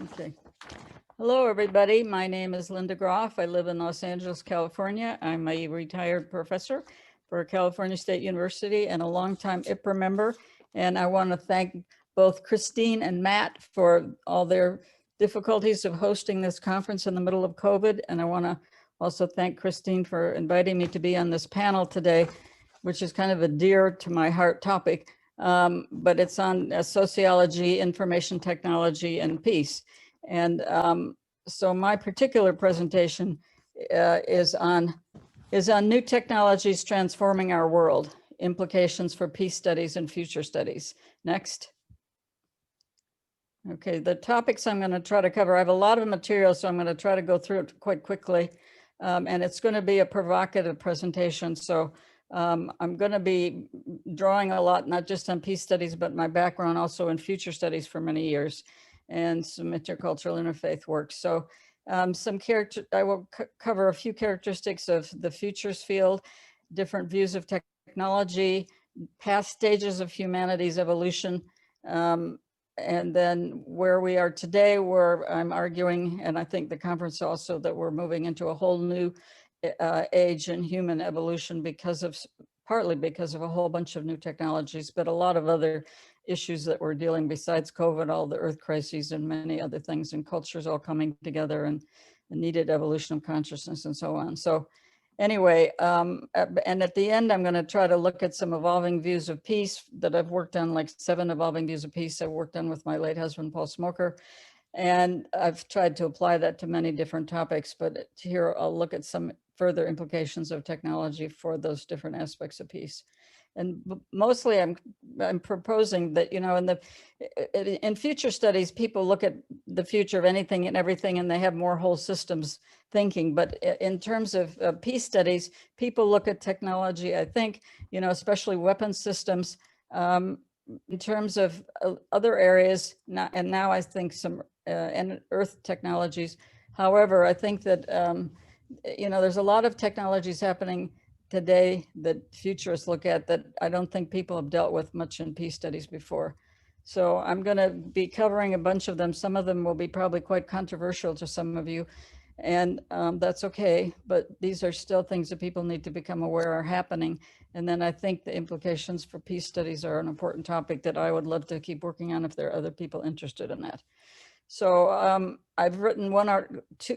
Okay. Hello, everybody. My name is Linda Groff. I live in Los Angeles, California. I'm a retired professor for California State University and a longtime IPRA member. And I want to thank both Christine and Matt for all their difficulties of hosting this conference in the middle of COVID. And I want to also thank Christine for inviting me to be on this panel today, which is kind of a dear to my heart topic, but it's on sociology, information technology, and peace. And so my particular presentation is on new technologies transforming our world, implications for peace studies and future studies. Next. Okay, the topics I'm going to try to cover, I have a lot of material, so I'm going to try to go through it quite quickly. And it's going to be a provocative presentation. So I'm going to be drawing a lot, not just on peace studies, but my background also in future studies for many years and some intercultural interfaith work. So I will cover a few characteristics of the futures field, different views of technology, past stages of humanity's evolution, and then where we are today, where I'm arguing, and I think the conference also, that we're moving into a whole new age in human evolution partly because of a whole bunch of new technologies, but a lot of other issues that we're dealing besides COVID, all the earth crises and many other things, and cultures all coming together, and the needed evolution of consciousness and so on. So anyway, and at the end, I'm going to try to look at some evolving views of peace that I've worked on, like 7 evolving views of peace I worked on with my late husband, Paul Smoker. And I've tried to apply that to many different topics, but here I'll look at some further implications of technology for those different aspects of peace. And mostly I'm proposing that, you know, in future studies, people look at the future of anything and everything, and they have more whole systems thinking. But in terms of peace studies, people look at technology, I think, you know, especially weapons systems, in terms of other areas, and now I think some and earth technologies. However, I think that, you know, there's a lot of technologies happening today that futurists look at that I don't think people have dealt with much in peace studies before. So I'm going to be covering a bunch of them. Some of them will be probably quite controversial to some of you, and that's okay. But these are still things that people need to become aware are happening. And then I think the implications for peace studies are an important topic that I would love to keep working on if there are other people interested in that. So I've written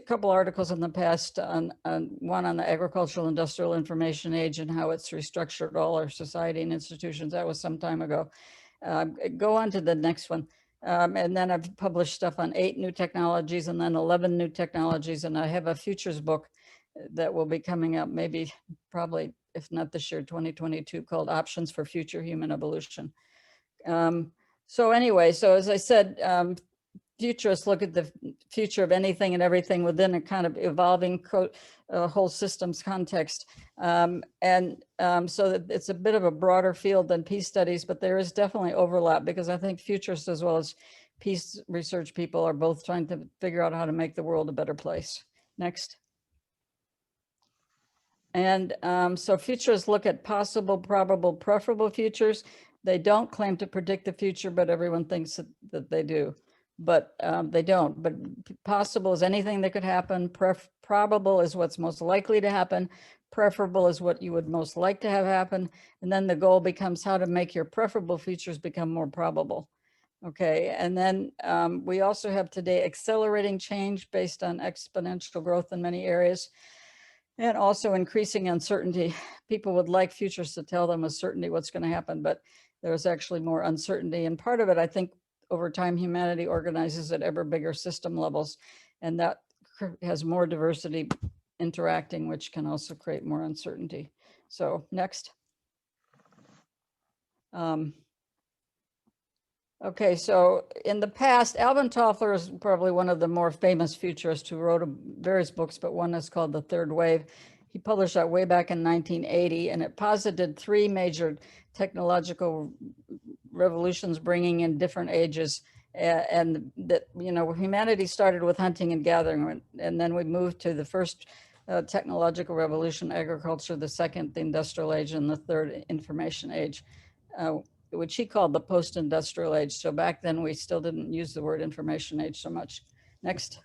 couple articles in the past on one on the agricultural industrial information age and how it's restructured all our society and institutions. That was some time ago. Go on to the next one. And then I've published stuff on 8 new technologies and then 11 new technologies. And I have a futures book that will be coming out probably, if not this year, 2022, called Options for Future Human Evolution. So anyway, so as I said, futurists look at the future of anything and everything within a kind of evolving whole systems context. So that it's a bit of a broader field than peace studies, but there is definitely overlap because I think futurists as well as peace research people are both trying to figure out how to make the world a better place. Next. And so futurists look at possible, probable, preferable futures. They don't claim to predict the future, but everyone thinks that they do. But they don't. But possible is anything that could happen. Probable is what's most likely to happen. Preferable is what you would most like to have happen. And then the goal becomes how to make your preferable futures become more probable. Okay, and then we also have today accelerating change based on exponential growth in many areas and also increasing uncertainty. People would like futures to tell them with certainty what's going to happen, but there's actually more uncertainty. And part of it, I think, over time, humanity organizes at ever bigger system levels, and that has more diversity interacting, which can also create more uncertainty. So next. Okay, so in the past, Alvin Toffler is probably one of the more famous futurists who wrote various books, but one is called The Third Wave. He published that way back in 1980, and it posited 3 major technological revolutions bringing in different ages, and that, you know, humanity started with hunting and gathering, and then we moved to the first technological revolution, agriculture, the second, the industrial age, and the third, information age. which he called the post-industrial age. So back then we still didn't use the word information age so much. Next.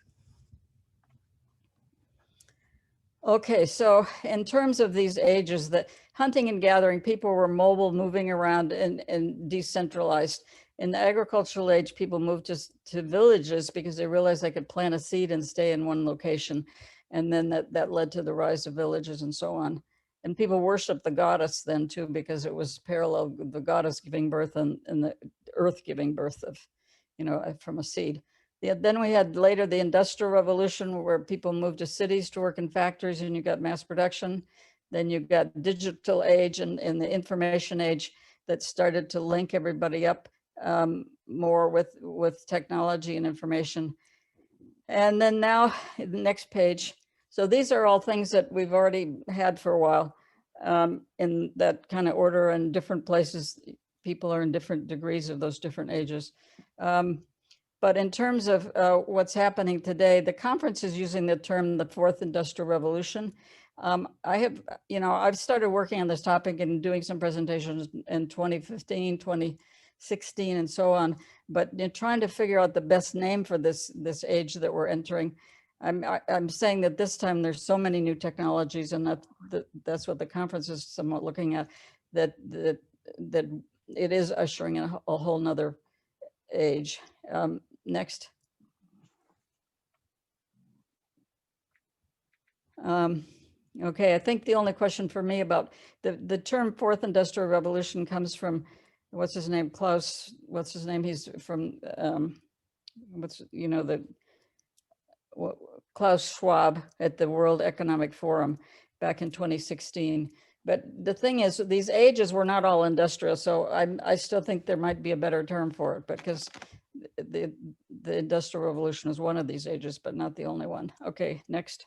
Okay, so in terms of these ages, the hunting and gathering, people were mobile, moving around and decentralized. In the agricultural age, people moved to villages because they realized they could plant a seed and stay in one location. And then that led to the rise of villages and so on. And people worshiped the goddess then too, because it was parallel, the goddess giving birth and the earth giving birth of, from a seed. Then we had later the Industrial Revolution, where people moved to cities to work in factories, and you got mass production. Then you got digital age and the information age that started to link everybody up more with technology and information. And then now, the next page. So these are all things that we've already had for a while in that kind of order, and different places. People are in different degrees of those different ages. But in terms of what's happening today, the conference is using the term the fourth industrial revolution. I've started working on this topic and doing some presentations in 2015, 2016, and so on. But in trying to figure out the best name for this age that we're entering, I'm saying that this time there's so many new technologies, and that's what the conference is somewhat looking at, that it is ushering in a whole nother age. Next. Okay, I think the only question for me about the term fourth industrial revolution comes from, what's his name? He's from, Klaus Schwab at the World Economic Forum back in 2016. But the thing is, these ages were not all industrial, so I still think there might be a better term for it, because the Industrial Revolution is one of these ages, but not the only one. Okay, next.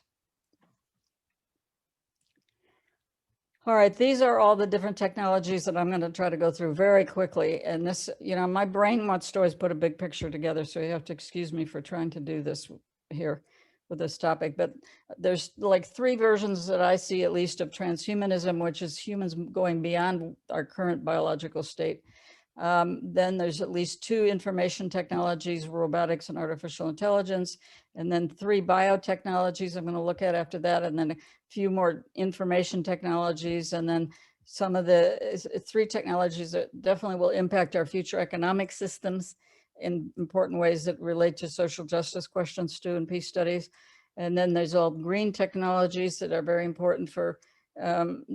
All right, these are all the different technologies that I'm going to try to go through very quickly. And this, my brain wants to always put a big picture together, so you have to excuse me for trying to do this here with this topic. But there's like 3 versions that I see, at least, of transhumanism, which is humans going beyond our current biological state. Then there's at least 2 information technologies, robotics and artificial intelligence, and then 3 biotechnologies I'm going to look at after that, and then a few more information technologies, and then some of the 3 technologies that definitely will impact our future economic systems in important ways that relate to social justice questions too, and peace studies. And then there's all green technologies that are very important for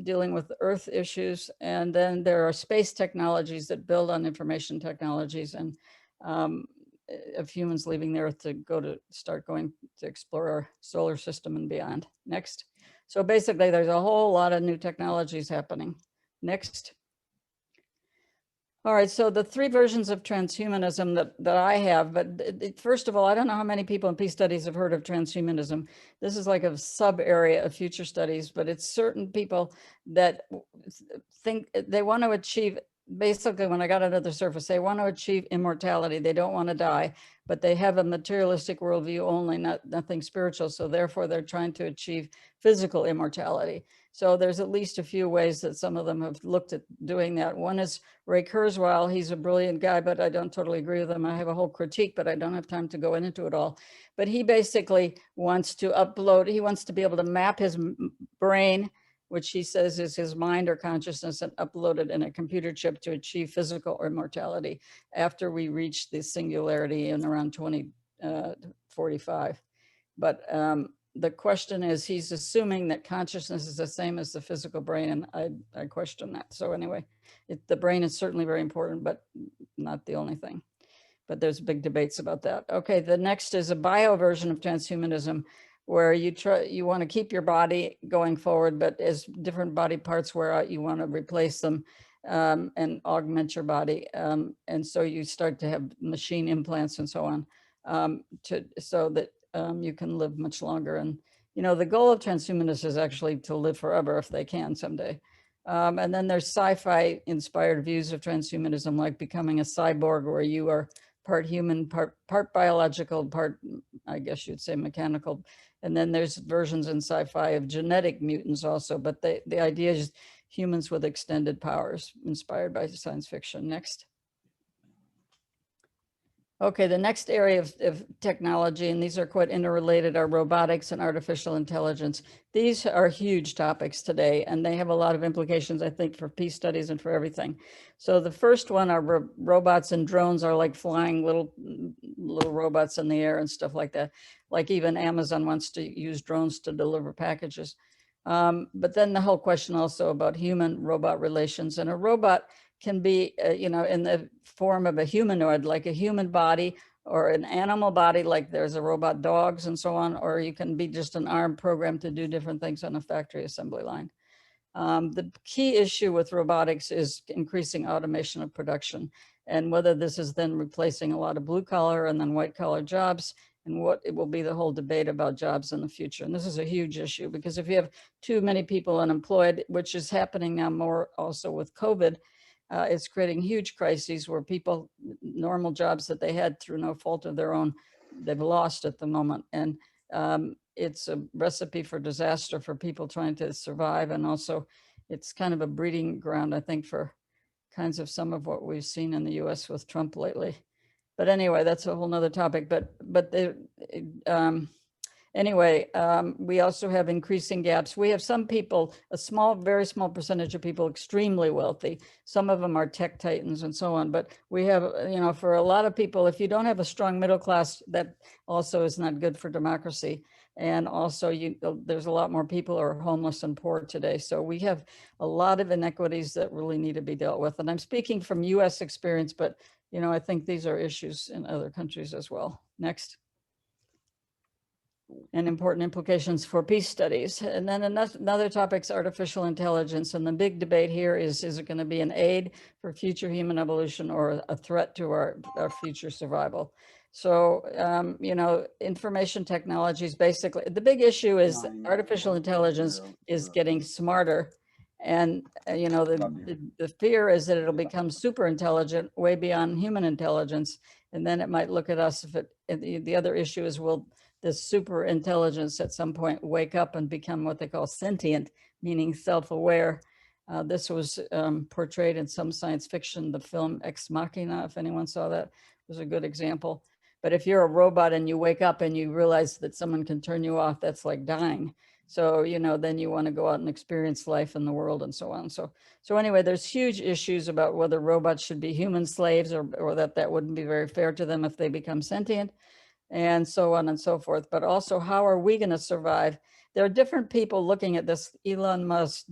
dealing with Earth issues. And then there are space technologies that build on information technologies, and of humans leaving the Earth to start going to explore our solar system and beyond. Next. So basically, there's a whole lot of new technologies happening. Next. All right, so the 3 versions of transhumanism that I have, but first of all, I don't know how many people in peace studies have heard of transhumanism. This is like a sub area of future studies, but it's certain people that think they want to achieve, basically when I got under the surface, they want to achieve immortality. They don't want to die, but they have a materialistic worldview only, nothing spiritual. So therefore they're trying to achieve physical immortality. So there's at least a few ways that some of them have looked at doing that. One is Ray Kurzweil. He's a brilliant guy, but I don't totally agree with him. I have a whole critique, but I don't have time to go into it all. But he basically wants to he wants to be able to map his brain, which he says is his mind or consciousness, and upload it in a computer chip to achieve physical immortality after we reach the singularity in around 2045. But the question is, he's assuming that consciousness is the same as the physical brain, and I question that. So anyway, the brain is certainly very important, but not the only thing. But there's big debates about that. Okay, the next is a bio version of transhumanism, where you want to keep your body going forward, but as different body parts wear out, you want to replace them and augment your body. And so you start to have machine implants and so on, so that you can live much longer. And, the goal of transhumanists is actually to live forever if they can someday. And then there's sci-fi inspired views of transhumanism, like becoming a cyborg, where you are part human, part biological, part, I guess you'd say, mechanical. And then there's versions in sci-fi of genetic mutants also. But the idea is humans with extended powers, inspired by science fiction. Next. Okay, the next area of technology, and these are quite interrelated, are robotics and artificial intelligence. These are huge topics today, and they have a lot of implications, I think, for peace studies and for everything. So the first one are robots, and drones are like flying little robots in the air and stuff like that. Like even Amazon wants to use drones to deliver packages. But then the whole question also about human-robot relations, and a robot can be, you know, in the form of a humanoid, like a human body, or an animal body, like there's a robot dogs and so on, or you can be just an arm programmed to do different things on a factory assembly line. The key issue with robotics is increasing automation of production, and whether this is then replacing a lot of blue collar and then white collar jobs, and what it will be the whole debate about jobs in the future. And this is a huge issue, because if you have too many people unemployed, which is happening now more also with COVID, it's creating huge crises where people, normal jobs that they had through no fault of their own, they've lost at the moment. And it's a recipe for disaster for people trying to survive. And also it's kind of a breeding ground, I think, for kinds of some of what we've seen in the US with Trump lately. But anyway, that's a whole nother topic. Anyway, we also have increasing gaps. We have some people, a small, very small percentage of people, extremely wealthy. Some of them are tech titans and so on. But we have, you know, for a lot of people, if you don't have a strong middle class, that also is not good for democracy. And also, there's a lot more people who are homeless and poor today. So we have a lot of inequities that really need to be dealt with. And I'm speaking from US experience, but, you know, I think these are issues in other countries as well. Next. And important implications for peace studies. And then another topic is artificial intelligence. And the big debate here is it going to be an aid for future human evolution or a threat to our future survival? So, you know, information technologies, basically, the big issue is artificial intelligence is getting smarter. And, you know, the fear is that it'll become super intelligent, way beyond human intelligence. And then it might look at us the other issue is, will this super intelligence at some point wake up and become what they call sentient, meaning self-aware. This was portrayed in some science fiction. The film Ex Machina, if anyone saw that, was a good example. But if you're a robot and you wake up and you realize that someone can turn you off, that's like dying. So, you know, then you want to go out and experience life in the world and so on. So anyway, there's huge issues about whether robots should be human slaves, or that wouldn't be very fair to them if they become sentient, and so on and so forth. But also, how are we going to survive? There are different people looking at this: Elon Musk,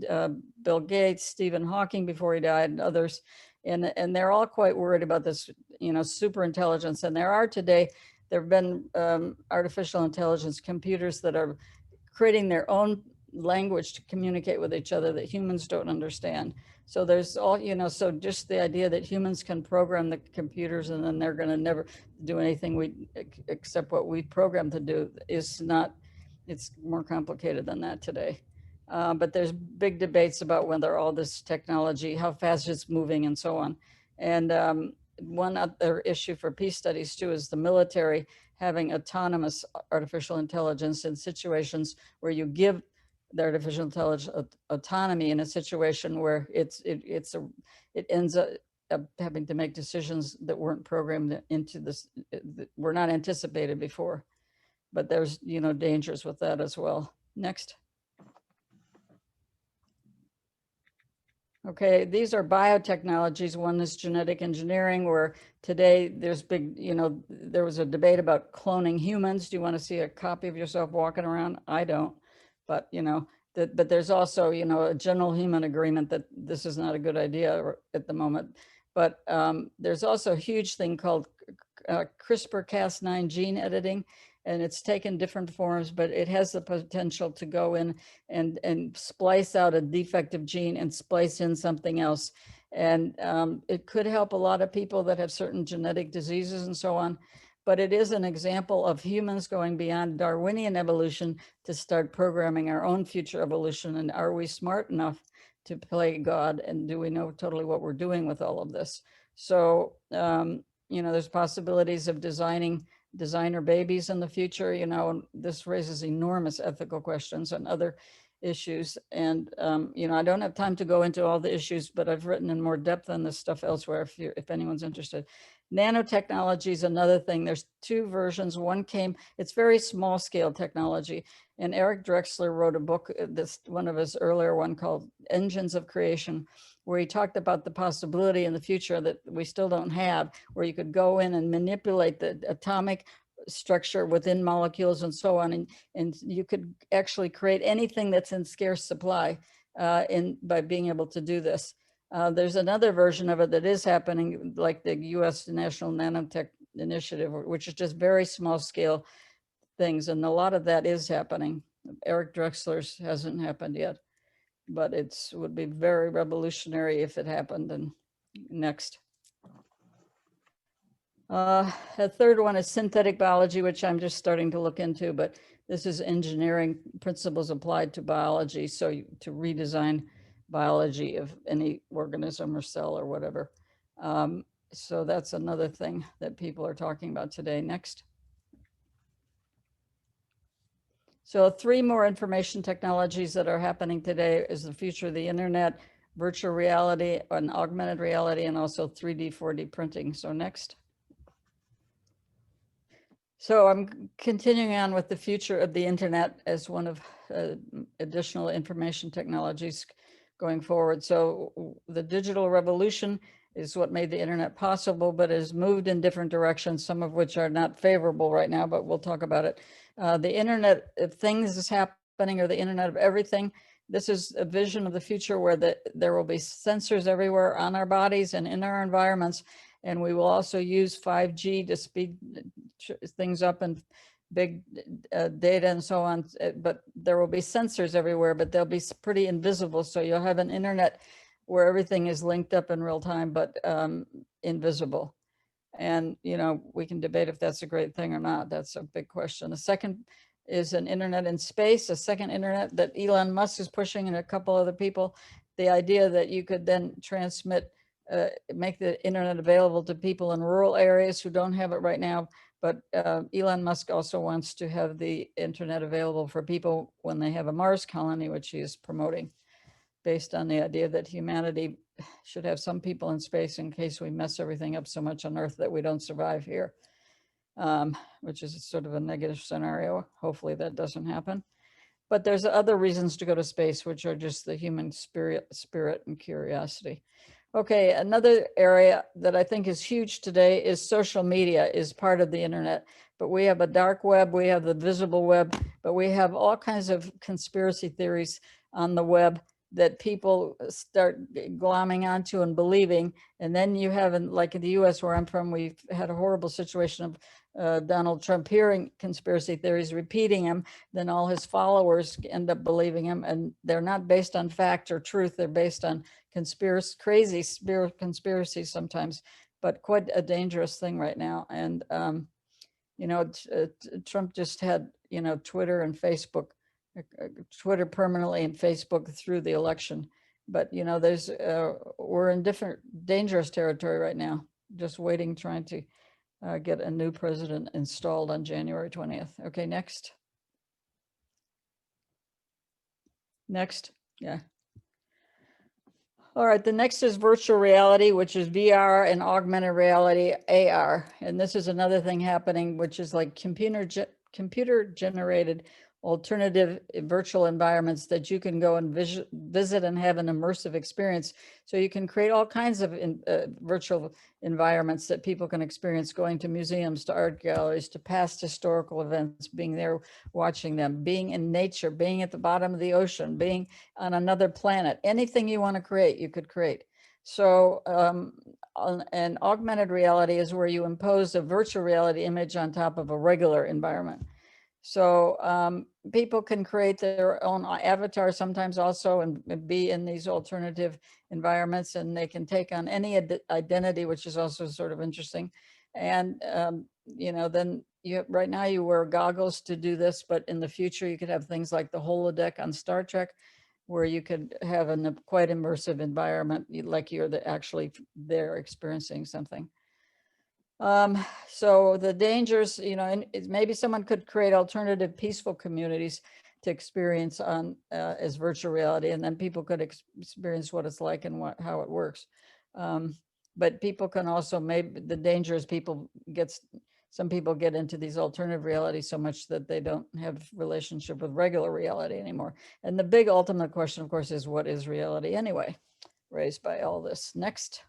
Bill Gates, Stephen Hawking before he died, and others. And they're all quite worried about this, you know, super intelligence. And there have been artificial intelligence computers that are creating their own language to communicate with each other that humans don't understand. So there's all, you know, so just the idea that humans can program the computers and then they're going to never do anything except what we programmed to do is not, it's more complicated than that today. But there's big debates about whether all this technology, how fast it's moving and so on. And one other issue for peace studies too is the military having autonomous artificial intelligence in situations where you give the artificial intelligence autonomy in a situation where it ends up having to make decisions that weren't programmed into this, were not anticipated before. But there's, you know, dangers with that as well. Next. Okay, these are biotechnologies. One is genetic engineering, where today there's big, you know, there was a debate about cloning humans. Do you want to see a copy of yourself walking around? I don't, but, you know, but there's also, you know, a general human agreement that this is not a good idea at the moment. But there's also a huge thing called CRISPR-Cas9 gene editing. And it's taken different forms, but it has the potential to go in and splice out a defective gene and splice in something else. And it could help a lot of people that have certain genetic diseases and so on. But it is an example of humans going beyond Darwinian evolution to start programming our own future evolution. And are we smart enough to play God? And do we know totally what we're doing with all of this? So, you know, there's possibilities of designer babies in the future. You know, this raises enormous ethical questions and other issues. And, you know, I don't have time to go into all the issues, but I've written in more depth on this stuff elsewhere if anyone's interested. Nanotechnology is another thing. There's two versions. One came, it's very small scale technology. And Eric Drexler wrote a book, one of his earlier one called Engines of Creation, where he talked about the possibility in the future that we still don't have, where you could go in and manipulate the atomic structure within molecules and so on, and you could actually create anything that's in scarce supply by being able to do this. There's another version of it that is happening, like the U.S. National Nanotech Initiative, which is just very small scale things, and a lot of that is happening. Eric Drexler's hasn't happened yet, but it's would be very revolutionary if it happened. And next. The third one is synthetic biology, which I'm just starting to look into, but this is engineering principles applied to biology. So to redesign biology of any organism or cell or whatever. So that's another thing that people are talking about today. Next. So three more information technologies that are happening today is the future of the internet, virtual reality, and augmented reality, and also 3D, 4D printing. So next. So I'm continuing on with the future of the internet as one of additional information technologies going forward. So the digital revolution is what made the internet possible, but has moved in different directions, some of which are not favorable right now, but we'll talk about it. The internet of things is happening, or the internet of everything. This is a vision of the future where there will be sensors everywhere on our bodies and in our environments. And we will also use 5G to speed things up and big data and so on. But there will be sensors everywhere, but they'll be pretty invisible. So you'll have an internet where everything is linked up in real time, but invisible. And, you know, we can debate if that's a great thing or not. That's a big question. The second is an internet in space, a second internet that Elon Musk is pushing and a couple other people. The idea that you could then transmit, make the internet available to people in rural areas who don't have it right now. But Elon Musk also wants to have the internet available for people when they have a Mars colony, which he is promoting, based on the idea that humanity should have some people in space in case we mess everything up so much on Earth that we don't survive here, which is sort of a negative scenario. Hopefully that doesn't happen. But there's other reasons to go to space, which are just the human spirit and curiosity. Okay, another area that I think is huge today is social media is part of the internet. But we have a dark web, we have the visible web, but we have all kinds of conspiracy theories on the web that people start glomming onto and believing. And then you have, like in the US where I'm from, we've had a horrible situation of Donald Trump hearing conspiracy theories, repeating them, then all his followers end up believing them, and they're not based on fact or truth, they're based on crazy conspiracies sometimes, but quite a dangerous thing right now. And, you know, Trump just had, you know, Twitter and Facebook, Twitter permanently and Facebook through the election. But, you know, we're in different dangerous territory right now, just waiting, trying to get a new president installed on January 20th. Okay, next. Next, yeah. All right, the next is virtual reality, which is VR, and augmented reality, AR. And this is another thing happening, which is like computer generated alternative virtual environments that you can go and visit and have an immersive experience. So you can create all kinds of virtual environments that people can experience, going to museums, to art galleries, to past historical events, being there, watching them, being in nature, being at the bottom of the ocean, being on another planet. Anything you want to create, you could create. So an augmented reality is where you impose a virtual reality image on top of a regular environment. So people can create their own avatar sometimes also and be in these alternative environments, and they can take on any identity, which is also sort of interesting. And, you know, then right now you wear goggles to do this, but in the future you could have things like the holodeck on Star Trek, where you could have a quite immersive environment, like you're actually there experiencing something. So the dangers, you know, and maybe someone could create alternative peaceful communities to experience on as virtual reality, and then people could experience what it's like and how it works. But people can also, maybe the danger is some people get into these alternative realities so much that they don't have relationship with regular reality anymore. And the big ultimate question, of course, is what is reality anyway, raised by all this. Next.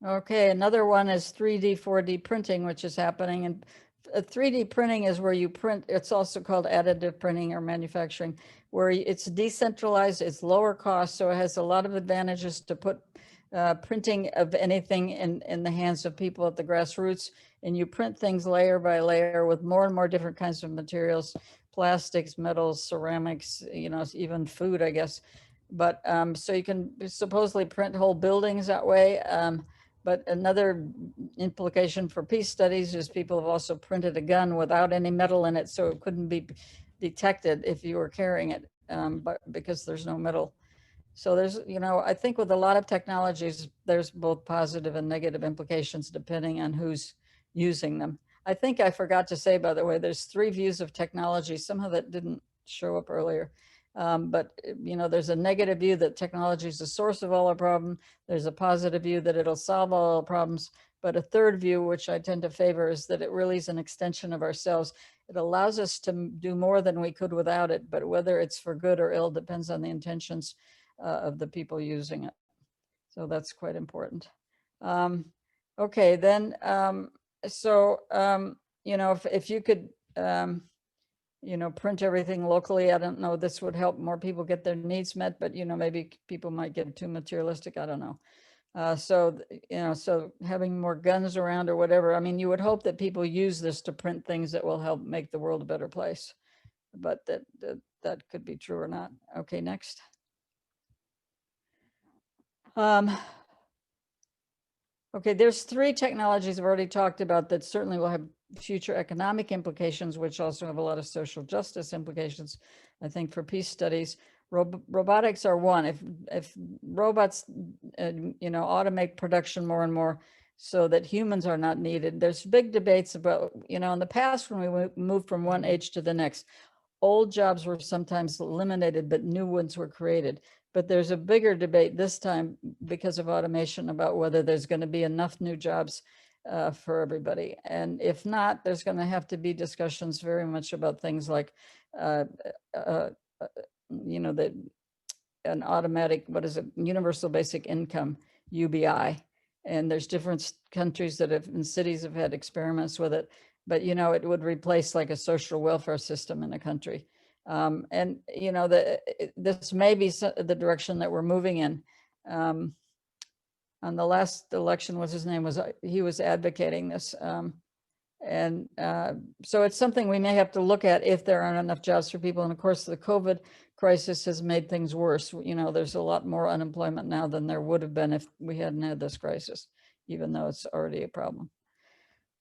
Okay, another one is 3D, 4D printing, which is happening. And 3D printing is where you print, it's also called additive printing or manufacturing, where it's decentralized, it's lower cost, so it has a lot of advantages to put printing of anything in the hands of people at the grassroots. And you print things layer by layer with more and more different kinds of materials, plastics, metals, ceramics, even food, I guess. But so you can supposedly print whole buildings that way. But another implication for peace studies is people have also printed a gun without any metal in it, so it couldn't be detected if you were carrying it, but because there's no metal. So there's, I think with a lot of technologies, there's both positive and negative implications depending on who's using them. I think I forgot to say, by the way, there's 3 views of technology. Somehow that didn't show up earlier. But there's a negative view that technology is the source of all our problems. There's a positive view that it'll solve all our problems. But a third view, which I tend to favor, is that it really is an extension of ourselves. It allows us to do more than we could without it, but whether it's for good or ill depends on the intentions of the people using it. So that's quite important. Okay, then, if you could, print everything locally, I don't know, this would help more people get their needs met, but, maybe people might get too materialistic, I don't know. So having more guns around or whatever, I mean, you would hope that people use this to print things that will help make the world a better place, but that could be true or not. Okay, next. Okay, there's 3 technologies I've already talked about that certainly will have future economic implications, which also have a lot of social justice implications, I think, for peace studies. Robotics are one. If robots, automate production more and more so that humans are not needed, there's big debates about, in the past when we moved from one age to the next, old jobs were sometimes eliminated, but new ones were created. But there's a bigger debate this time because of automation about whether there's going to be enough new jobs for everybody. And if not, there's going to have to be discussions very much about things like, an automatic, universal basic income, UBI. And there's different countries that have, and cities have had experiments with it, but it would replace like a social welfare system in a country. And this may be the direction that we're moving in. On the last election, he was advocating this. So it's something we may have to look at if there aren't enough jobs for people. And of course, the COVID crisis has made things worse. There's a lot more unemployment now than there would have been if we hadn't had this crisis, even though it's already a problem.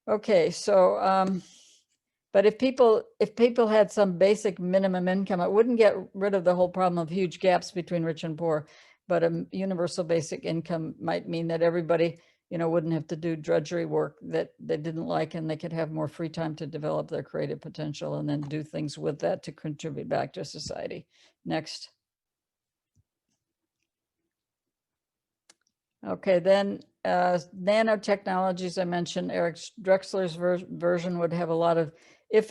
Okay, so, but if people had some basic minimum income, it wouldn't get rid of the whole problem of huge gaps between rich and poor. But a universal basic income might mean that everybody, wouldn't have to do drudgery work that they didn't like, and they could have more free time to develop their creative potential and then do things with that to contribute back to society. Next. Okay, then nanotechnologies, I mentioned Eric Drexler's version would have a lot of, if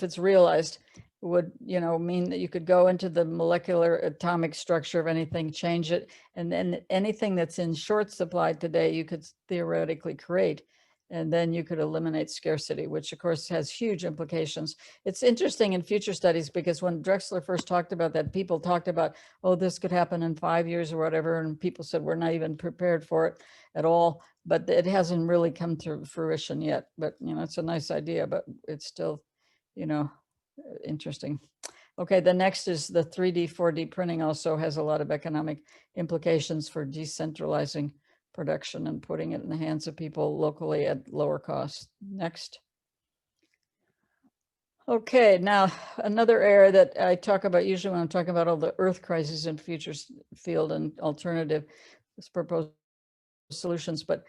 it's realized, would mean that you could go into the molecular atomic structure of anything, change it, and then anything that's in short supply today you could theoretically create, and then you could eliminate scarcity, which of course has huge implications. It's interesting in future studies because when Drexler first talked about that, people talked about, oh, this could happen in 5 years or whatever, and people said we're not even prepared for it at all, but it hasn't really come to fruition yet. But it's a nice idea, but it's still interesting. Okay, the next is the 3D, 4D printing also has a lot of economic implications for decentralizing production and putting it in the hands of people locally at lower cost. Next. Okay, now another area that I talk about usually when I'm talking about all the earth crises in futures field and alternative proposed solutions, but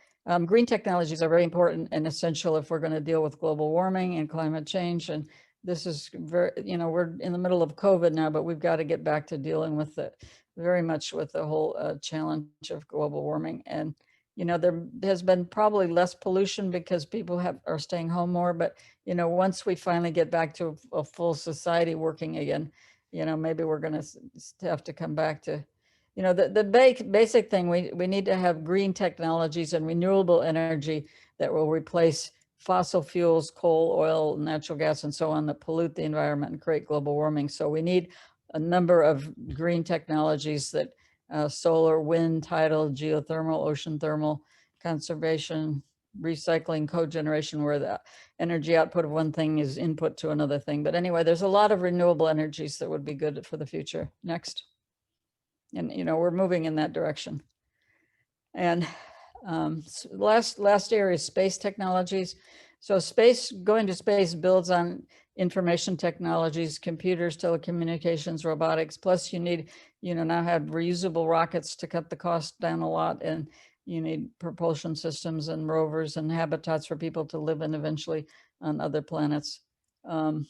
Green technologies are very important and essential if we're going to deal with global warming and climate change. And this is very, we're in the middle of COVID now, but we've got to get back to dealing with it very much with the whole challenge of global warming. And, there has been probably less pollution because people are staying home more. But, once we finally get back to a full society working again, maybe we're going to have to come back to, the basic thing, we need to have green technologies and renewable energy that will replace fossil fuels, coal, oil, natural gas, and so on, that pollute the environment and create global warming. So we need a number of green technologies that solar, wind, tidal, geothermal, ocean thermal, conservation, recycling, cogeneration, where the energy output of one thing is input to another thing. But anyway, there's a lot of renewable energies that would be good for the future. Next. And, we're moving in that direction. And last area is space technologies. So going to space builds on information technologies, computers, telecommunications, robotics. Plus you need, now have reusable rockets to cut the cost down a lot. And you need propulsion systems and rovers and habitats for people to live in eventually on other planets. But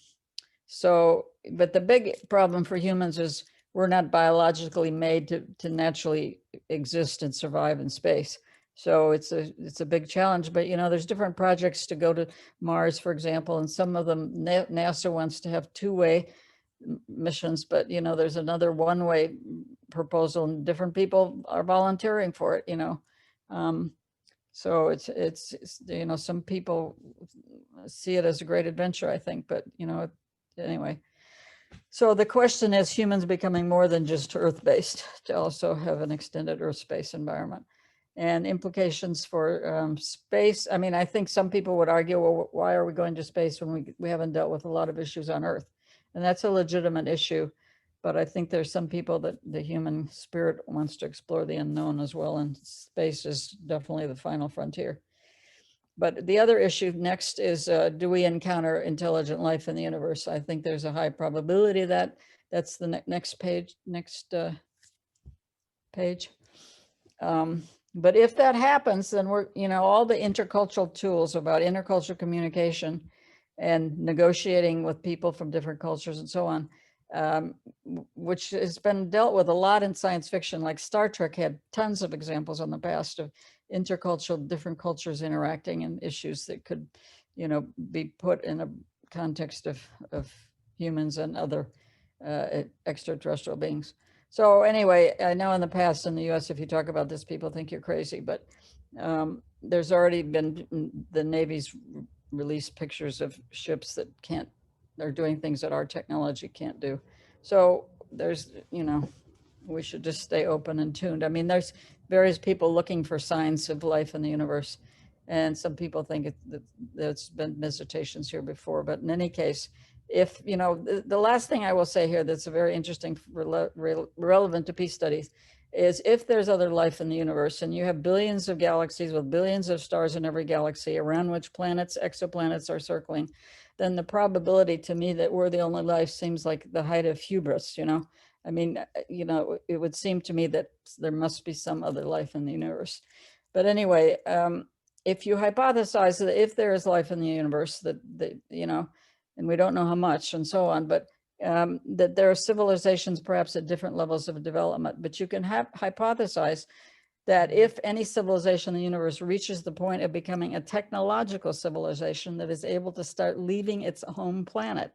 the big problem for humans is we're not biologically made to naturally exist and survive in space. So it's a big challenge, but there's different projects to go to Mars, for example, and some of them NASA wants to have two-way missions, but there's another one-way proposal, and different people are volunteering for it. So it's some people see it as a great adventure, I think, but anyway. So the question is humans becoming more than just Earth-based to also have an extended Earth space environment. And implications for space. I mean, I think some people would argue, well, why are we going to space when we haven't dealt with a lot of issues on Earth? And that's a legitimate issue. But I think there's some people that the human spirit wants to explore the unknown as well. And space is definitely the final frontier. But the other issue next is, do we encounter intelligent life in the universe? I think there's a high probability that that's the next page. But if that happens, then we're, all the intercultural tools about intercultural communication and negotiating with people from different cultures and so on, which has been dealt with a lot in science fiction. Like Star Trek had tons of examples in the past of intercultural, different cultures interacting and issues that could, be put in a context of humans and other extraterrestrial beings. So anyway, I know in the past in the US, if you talk about this, people think you're crazy, but there's already been, the Navy's released pictures of ships that are doing things that our technology can't do. So there's, we should just stay open and tuned. I mean, there's various people looking for signs of life in the universe. And some people think that there's been visitations here before, but in any case, if, the last thing I will say here that's very interesting, relevant to peace studies, is if there's other life in the universe and you have billions of galaxies with billions of stars in every galaxy around which planets, exoplanets are circling, then the probability to me that we're the only life seems like the height of hubris, I mean, it would seem to me that there must be some other life in the universe. But anyway, if you hypothesize that if there is life in the universe, that and we don't know how much and so on, but that there are civilizations perhaps at different levels of development, but you can hypothesize that if any civilization in the universe reaches the point of becoming a technological civilization that is able to start leaving its home planet,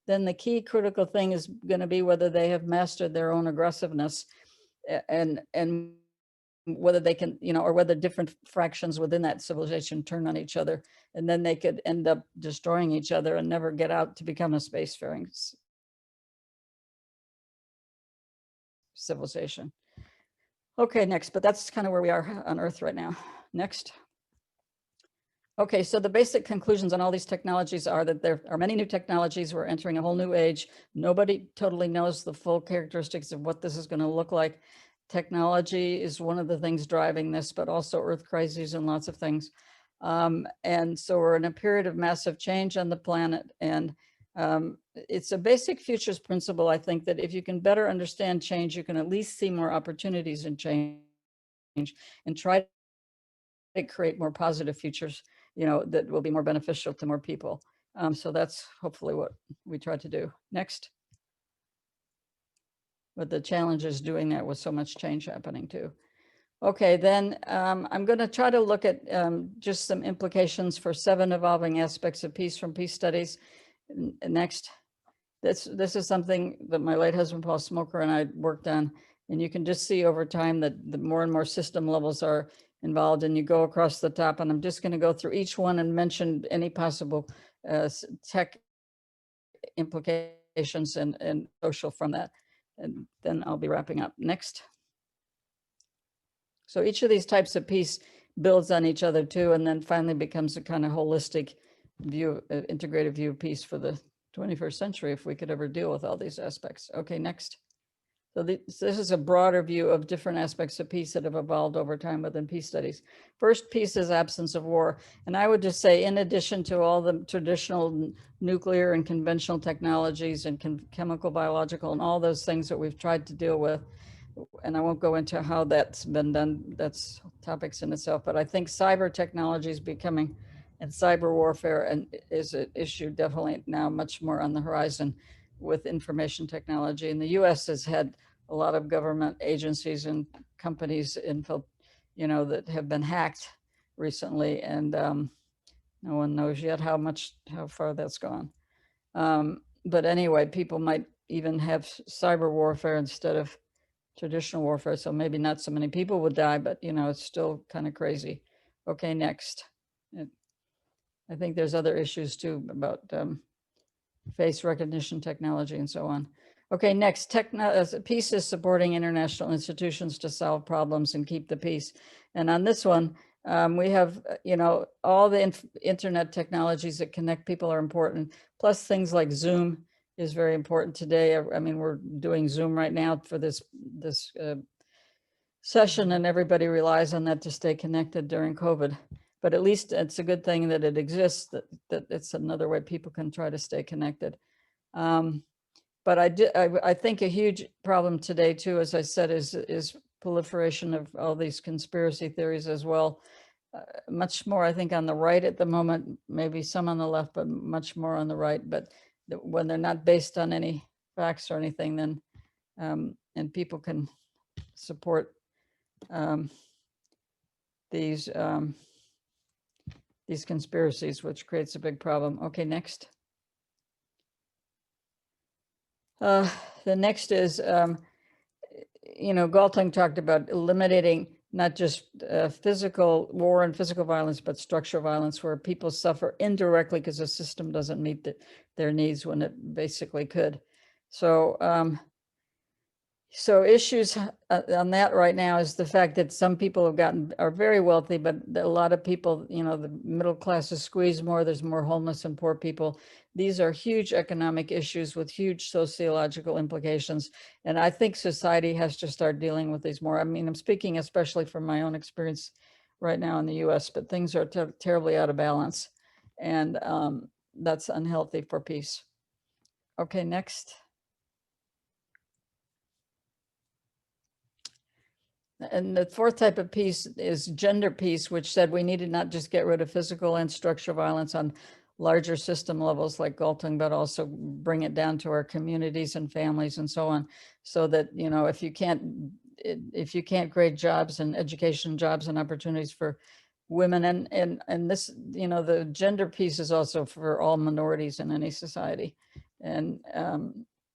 then the key critical thing is going to be whether they have mastered their own aggressiveness and whether they can, or whether different fractions within that civilization turn on each other, and then they could end up destroying each other and never get out to become a spacefaring civilization. Okay, next, but that's kind of where we are on Earth right now. Next. Okay, so the basic conclusions on all these technologies are that there are many new technologies. We're entering a whole new age. Nobody totally knows the full characteristics of what this is going to look like. Technology is one of the things driving this, but also Earth crises and lots of things. And so we're in a period of massive change on the planet. And it's a basic futures principle, I think, that if you can better understand change, you can at least see more opportunities in change and try create more positive futures, that will be more beneficial to more people. So that's hopefully what we try to do. Next. But the challenge is doing that with so much change happening too. Okay, then I'm going to try to look at just some implications for 7 evolving aspects of peace from peace studies. Next. This is something that my late husband, Paul Smoker, and I worked on. And you can just see over time that the more and more system levels are involved, and you go across the top. And I'm just going to go through each one and mention any possible tech implications and social from that. And then I'll be wrapping up. Next. So each of these types of peace builds on each other too, and then finally becomes a kind of holistic view, integrated view of peace for the 21st century, if we could ever deal with all these aspects. Okay, next. So this is a broader view of different aspects of peace that have evolved over time within peace studies. First, peace is absence of war. And I would just say, in addition to all the traditional nuclear and conventional technologies and chemical, biological, and all those things that we've tried to deal with, and I won't go into how that's been done, that's topics in itself, but I think cyber technology is becoming, and cyber warfare and is an issue definitely now much more on the horizon with information technology. And the US has had a lot of government agencies and companies that have been hacked recently, and no one knows yet how far that's gone. But anyway, people might even have cyber warfare instead of traditional warfare, so maybe not so many people would die, but it's still kind of crazy. Okay, next. I think there's other issues too about face recognition technology and so on. Okay, next, peace is supporting international institutions to solve problems and keep the peace. And on this one, we have, all the internet technologies that connect people are important, plus things like Zoom is very important today. I mean, we're doing Zoom right now for this session, and everybody relies on that to stay connected during COVID. But at least it's a good thing that it exists, that it's another way people can try to stay connected. But I think a huge problem today too, as I said, is proliferation of all these conspiracy theories as well. Much more, I think, on the right at the moment, maybe some on the left, but much more on the right. But when they're not based on any facts or anything, then and people can support these conspiracies, which creates a big problem. Okay, next. The next is, Galtung talked about eliminating not just physical war and physical violence, but structural violence, where people suffer indirectly because the system doesn't meet their needs when it basically could. So, so issues on that right now is the fact that some people are very wealthy, but a lot of people, the middle class is squeezed more. There's more homeless and poor people. These are huge economic issues with huge sociological implications. And I think society has to start dealing with these more. I mean, I'm speaking especially from my own experience right now in the US, but things are terribly out of balance. And that's unhealthy for peace. Okay, next. And the fourth type of peace is gender peace, which said we needed not just get rid of physical and structural violence on larger system levels like Galtung, but also bring it down to our communities and families and so on. So that, if you can't create jobs and education, jobs and opportunities for women, and this, the gender piece is also for all minorities in any society. And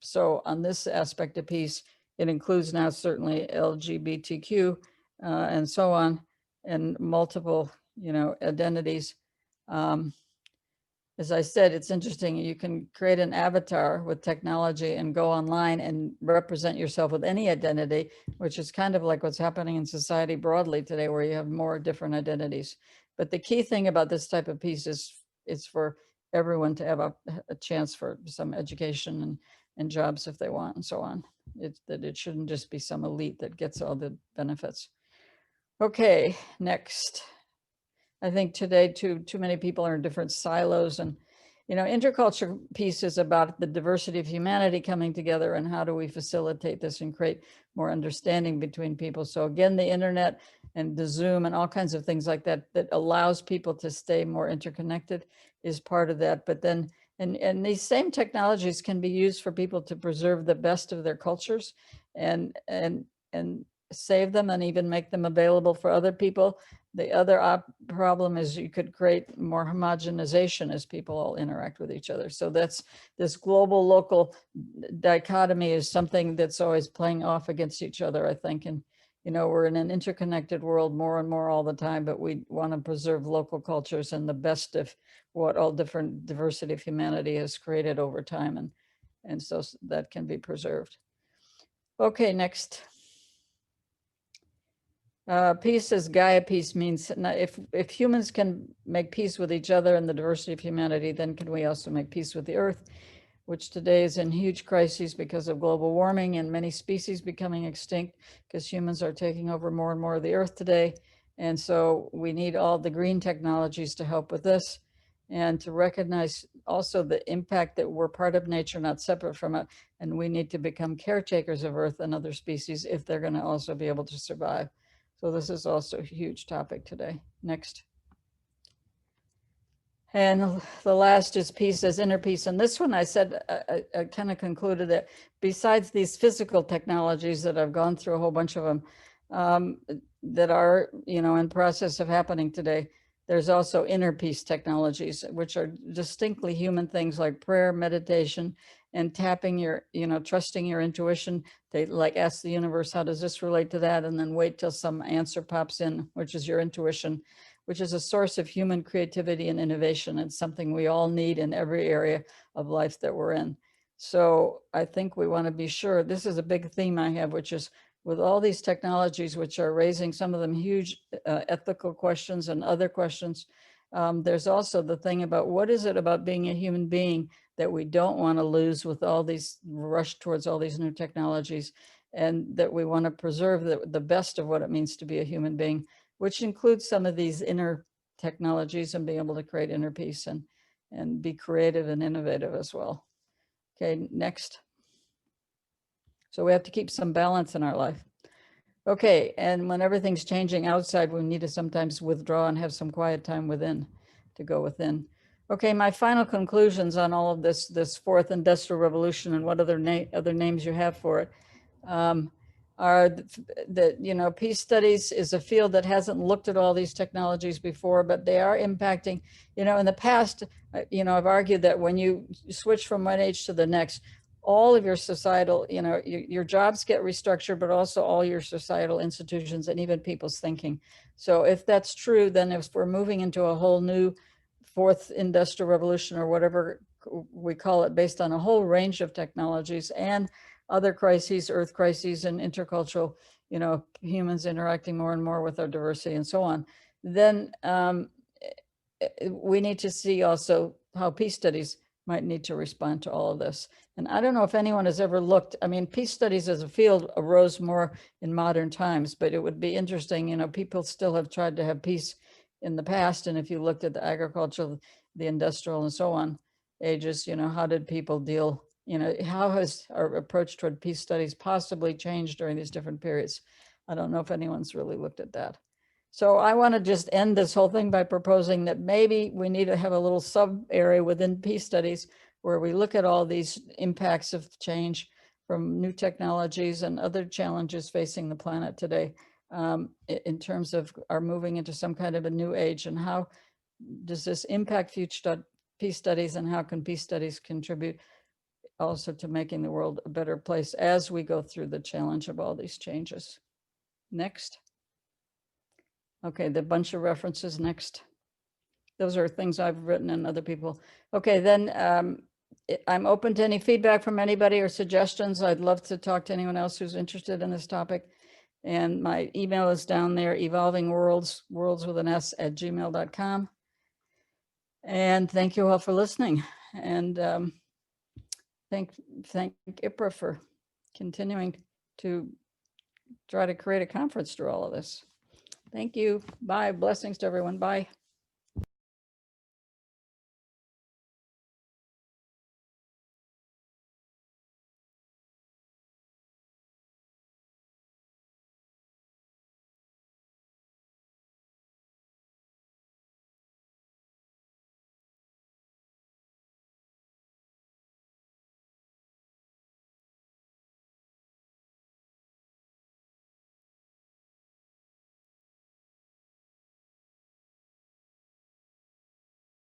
so on this aspect of peace, it includes now certainly LGBTQ and so on, and multiple, identities. As I said, it's interesting. You can create an avatar with technology and go online and represent yourself with any identity, which is kind of like what's happening in society broadly today, where you have more different identities. But the key thing about this type of piece is it's for everyone to have a chance for some education and jobs if they want and so on. That it shouldn't just be some elite that gets all the benefits. Okay, next. I think today too many people are in different silos, and you know, intercultural peace is about the diversity of humanity coming together, and how do we facilitate this and create more understanding between people. So again, the internet and the Zoom and all kinds of things like that, that allows people to stay more interconnected is part of that. But then, and these same technologies can be used for people to preserve the best of their cultures and save them and even make them available for other people. The other problem is you could create more homogenization as people all interact with each other. So that's this global local dichotomy is something that's always playing off against each other, I think. And, you know, we're in an interconnected world more and more all the time, but we want to preserve local cultures and the best of what all different diversity of humanity has created over time. And so that can be preserved. Okay, next. Peace is Gaia Peace means if humans can make peace with each other and the diversity of humanity, then can we also make peace with the earth, which today is in huge crises because of global warming and many species becoming extinct because humans are taking over more and more of the earth today. And so we need all the green technologies to help with this, and to recognize also the impact that we're part of nature, not separate from it. And we need to become caretakers of earth and other species if they're going to also be able to survive. So this is also a huge topic today. Next. And the last is peace as inner peace. And this one I said, I kind of concluded that besides these physical technologies that I've gone through a whole bunch of them that are, you know, in process of happening today, there's also inner peace technologies, which are distinctly human things like prayer, meditation, and tapping your, you know, trusting your intuition. They like ask the universe, how does this relate to that? And then wait till some answer pops in, which is your intuition, which is a source of human creativity and innovation. It's something we all need in every area of life that we're in. So I think we want to be sure, this is a big theme I have, which is with all these technologies, which are raising some of them huge ethical questions and other questions, there's also the thing about what is it about being a human being that we don't want to lose with all these rush towards all these new technologies, and that we want to preserve the best of what it means to be a human being, which includes some of these inner technologies and being able to create inner peace and be creative and innovative as well. Okay, next. So we have to keep some balance in our life. Okay, and when everything's changing outside, we need to sometimes withdraw and have some quiet time within to go within. Okay, my final conclusions on all of this fourth industrial revolution and what other names you have for it are that, you know, peace studies is a field that hasn't looked at all these technologies before, but they are impacting, you know, in the past, you know, I've argued that when you switch from one age to the next, all of your societal, you know, your jobs get restructured, but also all your societal institutions and even people's thinking. So if that's true, then if we're moving into a whole new fourth industrial revolution or whatever we call it, based on a whole range of technologies and other crises, earth crises and intercultural, you know, humans interacting more and more with our diversity and so on, then we need to see also how peace studies might need to respond to all of this. And I don't know if anyone has ever looked, I mean, peace studies as a field arose more in modern times, but it would be interesting, you know, people still have tried to have peace in the past. And if you looked at the agricultural, the industrial and so on ages, you know, how did people deal, you know, how has our approach toward peace studies possibly changed during these different periods? I don't know if anyone's really looked at that. So I want to just end this whole thing by proposing that maybe we need to have a little sub area within peace studies where we look at all these impacts of change from new technologies and other challenges facing the planet today in terms of our moving into some kind of a new age, and how does this impact future peace studies, and how can peace studies contribute also to making the world a better place as we go through the challenge of all these changes. Next. Okay, the bunch of references next. Those are things I've written and other people. Okay, then I'm open to any feedback from anybody or suggestions. I'd love to talk to anyone else who's interested in this topic. And my email is down there, evolvingworlds, worlds with an S, @gmail.com. And thank you all for listening. And thank IPRA for continuing to try to create a conference through all of this. Thank you. Bye. Blessings to everyone. Bye.